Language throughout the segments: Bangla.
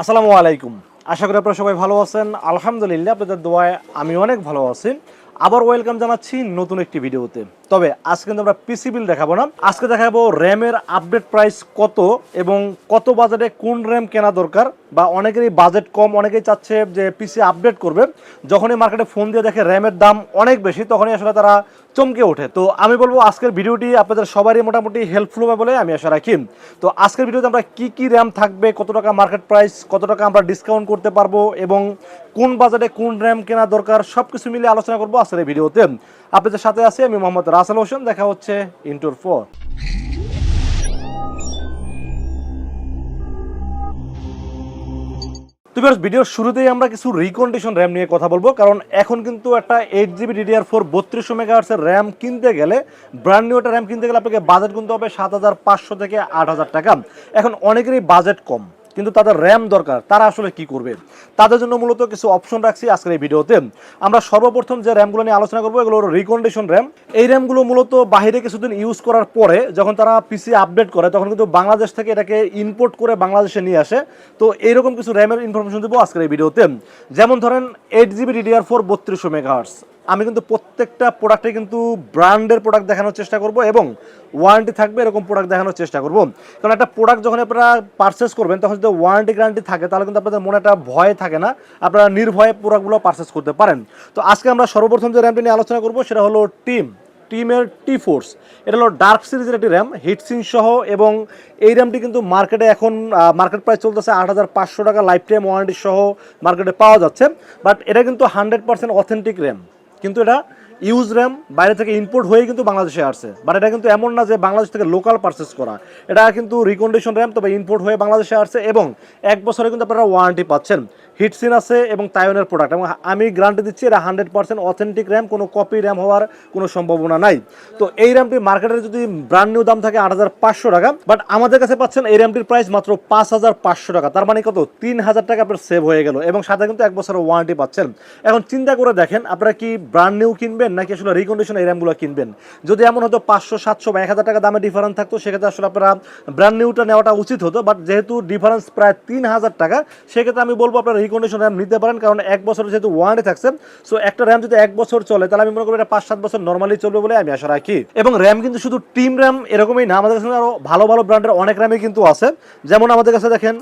আসসালামু আলাইকুম। আশা করি আপনারা সবাই ভালো আছেন। আলহামদুলিল্লাহ আপনাদের দোয়ায় আমি অনেক ভালো আছি। আবার ওয়েলকাম জানাচ্ছি নতুন একটি ভিডিওতে। তবে আজকে কিন্তু আমরা পিসি বিল দেখাবো না, আজকে দেখাবো র্যামের আপডেট প্রাইস কত এবং কত বাজেটে কোন র্যাম কেনা দরকার। বা অনেকেরই বাজেট কম, অনেকেই চাচ্ছে যে পিসি আপডেট করবে, যখনই মার্কেটে ফোন দিয়ে দেখে র্যামের দাম অনেক বেশি তখনই আসলে তারা চমকে ওঠে। তো আমি বলবো আজকের ভিডিওটি আপনাদের সবারই মোটামুটি হেল্পফুল হবে বলে আমি আশা রাখি। তো আজকের ভিডিওতে আমরা কি কি র্যাম থাকবে, কত টাকা মার্কেট প্রাইস, কত টাকা আমরা ডিসকাউন্ট করতে পারবো এবং কোন বাজেটে কোন র্যাম কেনা দরকার সবকিছু মিলে আলোচনা করবো আজকের এই ভিডিওতে। আপনাদের সাথে আছি আমি মোহাম্মদ রাসেল হোসেন। দেখা হচ্ছে ইন্টুর ফর। তো ভিডিওর শুরুতেই আমরা কিছু রিকন্ডিশন র্যাম নিয়ে কথা বলবো, কারণ এখন কিন্তু একটা 8GB DDR4 3200 মেগাহার্টসের র্যাম কিনতে গেলে, ব্র্যান্ড নিউ একটা র্যাম কিনতে গেলে আপনাকে বাজেট গুনতে হবে 7500 থেকে 8000 টাকা। এখন অনেকেরই বাজেট কম কিন্তু তাদের র্যাম দরকার, তারা আসলে কি করবে? তাদের জন্য মূলত কিছু অপশন রাখছি আজকের এই ভিডিওতে। আমরা সর্বপ্রথম যে র্যামগুলো নিয়ে আলোচনা করবো এগুলো হলো রিকন্ডিশন র্যাম। এই র্যামগুলো মূলত বাইরে কিছুদিন ইউজ করার পরে যখন তারা পিসি আপডেট করে তখন কিন্তু বাংলাদেশ থেকে এটাকে ইম্পোর্ট করে বাংলাদেশে নিয়ে আসে। তো এইরকম কিছু র্যামের ইনফরমেশন দেবো আজকের এই ভিডিওতে। যেমন ধরেন 8GB DDR4 3200 মেগাহার্টস। আমি কিন্তু প্রত্যেকটা প্রোডাক্টে কিন্তু ব্র্যান্ডের প্রোডাক্ট দেখানোর চেষ্টা করব এবং ওয়ারেন্টি থাকবে এরকম প্রোডাক্ট দেখানোর চেষ্টা করব। কারণ একটা প্রোডাক্ট যখন আপনারা পারচেস করবেন তখন যদি ওয়ারেন্টি গ্যারান্টি থাকে তাহলে কিন্তু আপনাদের মনে একটা ভয় থাকে না, আপনারা নির্ভয়ে প্রোডাক্টগুলো পারচেস করতে পারেন। তো আজকে আমরা সর্বপ্রথম যে র্যামটি নিয়ে আলোচনা করব সেটা হলো টিমের টি-ফোর্স। এটা হলো ডার্ক সিরিজের একটি র্যাম, হিটসিং সহ, এবং এই র্যামটি কিন্তু মার্কেটে এখন মার্কেট প্রাইস চলতেছে 8500 টাকা, লাইফ টাইম ওয়ারেন্টি সহ মার্কেটে পাওয়া যাচ্ছে। বাট এটা কিন্তু 100% অথেন্টিক র্যাম, কিন্তু এটা ইউজ র্যাম, বাইরে থেকে ইম্পোর্ট হয়ে কিন্তু বাংলাদেশে আসছে। বাট এটা কিন্তু এমন না যে বাংলাদেশ থেকে লোকাল পারচেস করা, এটা কিন্তু রিকন্ডিশন র্যাম, তবে ইম্পোর্ট হয়ে বাংলাদেশে আসছে এবং 1 বছরে কিন্তু আপনারা ওয়ারেন্টি পাচ্ছেন। হিটসিন আছে এবং তাইওয়ানের প্রোডাক্ট, এবং আমি গ্যারান্টি দিচ্ছি এটা 100% অথেন্টিক র্যাম, কোনো কপি র্যাম হওয়ার কোনো সম্ভাবনা নাই। তো এই র্যামটি মার্কেটের যদি ব্র্যান্ড নিউ দাম থাকে 8500 টাকা, বাট আমাদের কাছে পাচ্ছেন এই র্যামটির প্রাইস মাত্র 5500 টাকা। তার মানে কত? 3000 টাকা আপনার সেভ হয়ে গেল এবং সাথে কিন্তু 1 বছরের ওয়ারেন্টি পাচ্ছেন। এখন চিন্তা করে দেখেন আপনারা কি ব্র্যান্ড নিউ কিনবেন নাকি আসলে রিকন্ডিশন এই র্যামগুলো কিনবেন? যদি এমন হতো 500, 700 বা 1000 টাকা দামে ডিফারেন্স থাকতো সেক্ষেত্রে আসলে আপনারা ব্র্যান্ড নিউটা নেওয়াটা উচিত হতো। বাট যেহেতু ডিফারেন্স প্রায় 3000 টাকা, সেক্ষেত্রে আমি বলবো আপনারা রিকন্ডিশন র্যাম নিতে পারেন, কারণ 1 বছরের যেহেতু ওয়ারেন্টি থাকছে। সো একটা র্যাম যদি 1 বছর চলে তাহলে আমি মনে করি এটা 5-7 বছর নর্মালি চলবে বলে আমি আশা রাখি। এবং র্যাম কিন্তু শুধু টিম র্যাম এরকমই না, আমাদের কাছে আরো ভালো ভালো ব্র্যান্ডের অনেক র্যামই কিন্তু আছে। যেমন আমাদের কাছে দেখেন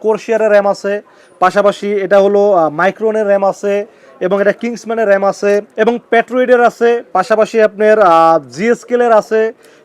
কোরশিয়ারের র্যাম আছে, পাশাপাশি এটা হলো মাইক্রোনের র্যাম আছে, এবং এটা কিংসম্যানের র্যাম আছে, এবং প্যাট্রয়েডের আছে, পাশাপাশি আপনার জিএসকেলের আছে,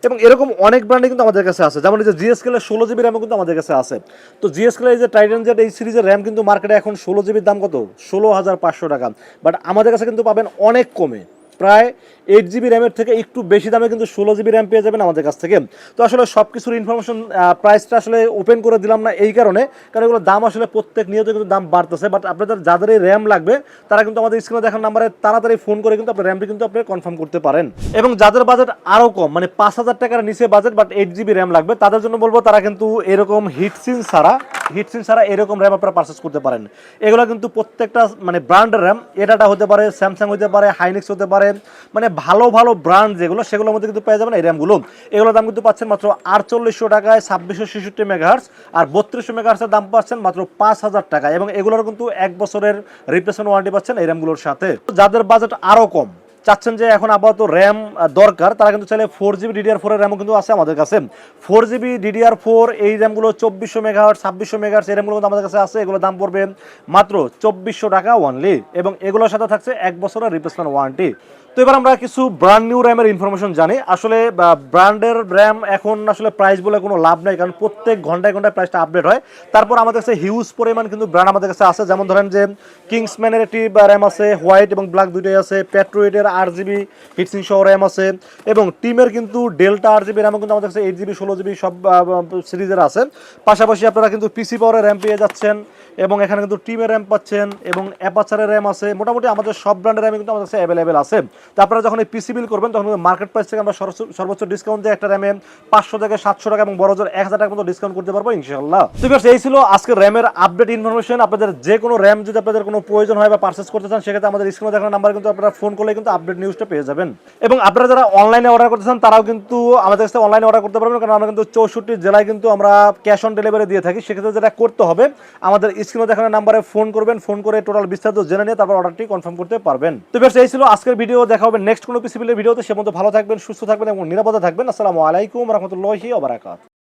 এবং এরকম অনেক ব্র্যান্ডে কিন্তু আমাদের কাছে আছে। যেমন এই যে জিএসকেলের 16GB র্যামও কিন্তু আমাদের কাছে আছে। তো জিএসকেলের এই যে টাইটান জেড এই সিরিজের র্যাম কিন্তু মার্কেটে এখন 16GB দাম কত? 16500 টাকা। বাট আমাদের কাছে কিন্তু পাবেন অনেক কমে, প্রায় 8GB র্যামের থেকে একটু বেশি দামে কিন্তু 16GB র্যাম পেয়ে যাবেন আমাদের কাছ থেকে। তো আসলে সব কিছুর ইনফরমেশন প্রাইসটা আসলে ওপেন করে দিলাম না এই কারণে, কারণ এগুলো দাম আসলে প্রত্যেক নিয়ত কিন্তু দাম বাড়তেছে। বাট আপনাদের যাদের এই র্যাম লাগবে তারা কিন্তু আমাদের স্ক্রিনে দেখার নাম্বারে তাড়াতাড়ি ফোন করে কিন্তু আপনার র্যামটি কিন্তু আপনি কনফার্ম করতে পারেন। এবং যাদের বাজেট আরও কম, মানে 5000 টাকার নিচে বাজেট বাট 8GB র্যাম লাগবে, তাদের জন্য বলবো তারা কিন্তু এরকম হিটসিন ছাড়া এরকম র্যাম আপনারা পারচেস করতে পারেন। এগুলো কিন্তু প্রত্যেকটা মানে ব্র্যান্ডের র্যাম, এটাটা হতে পারে, স্যামসাং হতে পারে, হাইনিক্স হতে পারে, মানে ভালো ভালো ব্র্যান্ড যেগুলো সেগুলোর মধ্যে কিন্তু পেয়ে যাবেন এই র্যামগুলো। এগুলোর দাম কিন্তু পাচ্ছেন মাত্র 4800 টাকায় 2666 মেগাহার্টস, আর 3200 মেগাহার্টসের দাম পাচ্ছেন মাত্র 5000 টাকা, এবং এগুলোর কিন্তু 1 বছরের রিপ্লেসমেন্ট ওয়ারেন্টি পাচ্ছেন এই র্যামগুলোর সাথে। যাদের বাজেট আরও কম, চাচ্ছেন যে এখন আপাতত র্যাম দরকার, তারা কিন্তু চাইলে 4GB DDR4 এর র্যামও কিন্তু আছে আমাদের কাছে। 4GB DDR4 এই র্যামগুলো 2400 মেগাহার্টস, 2600 মেগাহার্টস এই র্যামগুলো কিন্তু আমাদের কাছে আছে। এগুলো দাম পড়বে মাত্র 2400 টাকা অনলি, এবং এগুলোর সাথে থাকছে 1 বছরের রিপ্লেসমেন্ট ওয়ারেন্টি। তো এবার আমরা কিছু ব্র্যান্ড নিউ র্যামের ইনফরমেশন জানি। আসলে ব্র্যান্ডের র্যাম এখন আসলে প্রাইস বলে কোনো লাভ নাই, কারণ প্রত্যেক ঘন্টায় ঘন্টায় প্রাইসটা আপডেট হয়। তারপর আমাদের কাছে হিউজ পরিমাণ কিন্তু ব্র্যান্ড আমাদের কাছে আছে। যেমন ধরেন যে কিংসম্যানের একটি র্যাম আছে, হোয়াইট এবং ব্ল্যাক দুইটাই আছে, প্যাট্রয়েডের 8GB হিটসিং সহ র্যাম আছে, এবং টিমের কিন্তু ডেল্টা 8GB র্যামও কিন্তু আমাদের কাছে 8GB 16GB সব সিরিজের আছে। পাশাপাশি আপনারা কিন্তু পিসি পাওয়ারের র্যাম পেয়ে যাচ্ছেন, এবং এখানে কিন্তু টিমের র্যাম পাচ্ছেন, এবং অ্যাপাচারের র্যাম আছে। মোটামুটি আমাদের সব ব্র্যান্ডের র্যাম কিন্তু আমাদের কাছে অ্যাভেলেবেল আছে। তো আপনারা যখন এই পিসি বিল করবেন তখন মার্কেট প্রাইস থেকে আমরা সর্বোচ্চ ডিসকাউন্ট দিয়ে একটা র্যামে 500 থেকে 700 টাকা এবং বড় জোর 1000 টাকা মতো ডিসকাউন্ট করতে পারবো ইনশাআল্লাহ। তো এই ছিল আজকে র্যামের আপডেট ইনফরমেশন। আপনাদের যে কোনো র্যাম যদি আপনাদের কোনো প্রয়োজন হয় বা পারচেস করতে চান, সেক্ষেত্রে আমাদের স্ক্রিনে দেখানো নাম্বার কিন্তু আপনারা ফোন করলে কিন্তু আপডেট নিউজটা পেয়ে যাবেন। এবং আপনারা যারা অনলাইনে অর্ডার করতে চান তারাও কিন্তু আমাদের কাছে অনলাইনে অর্ডার করতে পারবেন, কারণ আমরা কিন্তু 64 জেলায় কিন্তু আমরা ক্যাশ অন ডেলিভারি দিয়ে থাকি। সেক্ষেত্রে যেটা করতে হবে, আমাদের স্ক্রিনে দেখানো নাম্বারে ফোন করবেন, ফোন করে টোটাল বিস্তারিত জেনে নিয়ে তারপর অর্ডারটি কনফার্ম করতে পারবেন। তো বেশ, এই ছিল আজকের ভিডিও। দেখা হবে নেক্সট কোনো পিসি বিলের ভিডিওতে। সে মতো ভালো থাকবেন, সুস্থ থাকবেন এবং নিরাপদে থাকবেন। আসসালামু আলাইকুম রহমতুল্লাহি ওয়া বারাকাতুহু।